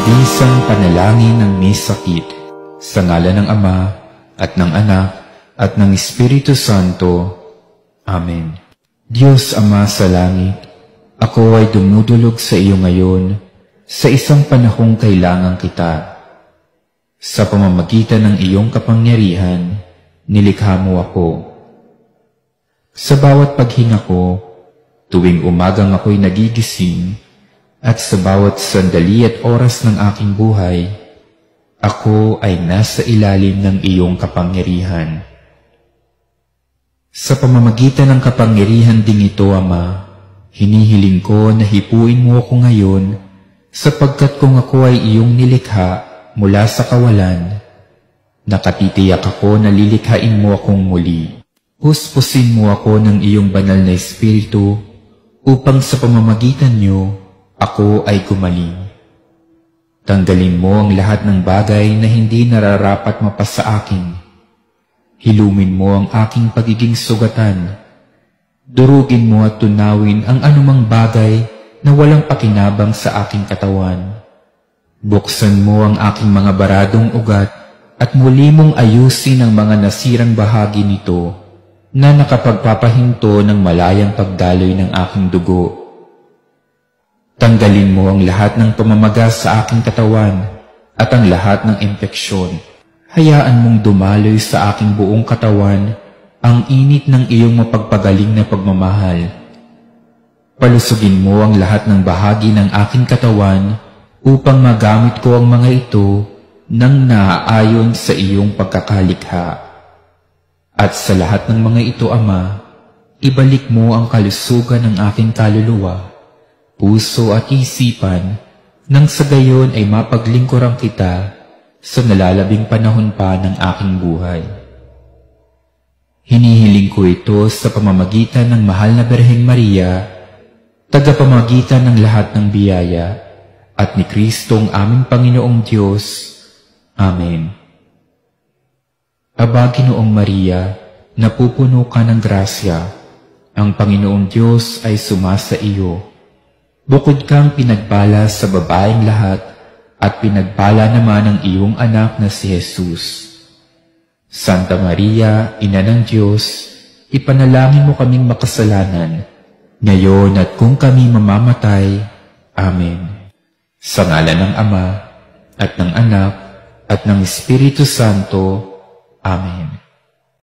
Mabisang panalangin ng may sakit, sa ngalan ng Ama, at ng Anak, at ng Espiritu Santo. Amen. Diyos Ama sa langit, ako ay dumudulog sa iyo ngayon, sa isang panahong kailangan kita. Sa pamamagitan ng iyong kapangyarihan, nilikha mo ako. Sa bawat paghinga ko, tuwing umagang ako'y nagigising, at sa bawat sandali at oras ng aking buhay, ako ay nasa ilalim ng iyong kapangyarihan. Sa pamamagitan ng kapangyarihan ding ito, Ama, hinihiling ko na hipuin mo ako ngayon, sapagkat kung ako ay iyong nilikha mula sa kawalan, nakatitiyak ako na lilikhain mo akong muli. Puspusin mo ako ng iyong banal na Espiritu, upang sa pamamagitan niyo, ako ay gumaling. Tanggalin mo ang lahat ng bagay na hindi nararapat mapasa akin. Hilumin mo ang aking pagiging sugatan. Durugin mo at tunawin ang anumang bagay na walang pakinabang sa aking katawan. Buksan mo ang aking mga baradong ugat at muli mong ayusin ang mga nasirang bahagi nito na nakapagpapahinto ng malayang pagdaloy ng aking dugo. Tanggalin mo ang lahat ng pamamaga sa aking katawan at ang lahat ng impeksyon. Hayaan mong dumaloy sa aking buong katawan ang init ng iyong mapagpagaling na pagmamahal. Palusugin mo ang lahat ng bahagi ng aking katawan upang magamit ko ang mga ito nang naaayon sa iyong pagkakalikha. At sa lahat ng mga ito, Ama, ibalik mo ang kalusugan ng aking kaluluwa, puso at isipan, nang sa gayon ay mapaglingkuran kita sa nalalabing panahon pa ng aking buhay. Hinihiling ko ito sa pamamagitan ng mahal na Birheng Maria, tagapamagitan ng lahat ng biyaya, at ni Kristong aming Panginoong Diyos. Amen. Aba, Ginoong Maria, napupuno ka ng grasya, ang Panginoong Diyos ay sumasa iyo. Bukod kang pinagpala sa babaeng lahat, at pinagpala naman ang iyong anak na si Jesus. Santa Maria, Ina ng Diyos, ipanalangin mo kaming makasalanan, ngayon at kung kami mamamatay. Amen. Sa ngalan ng Ama, at ng Anak, at ng Espiritu Santo. Amen.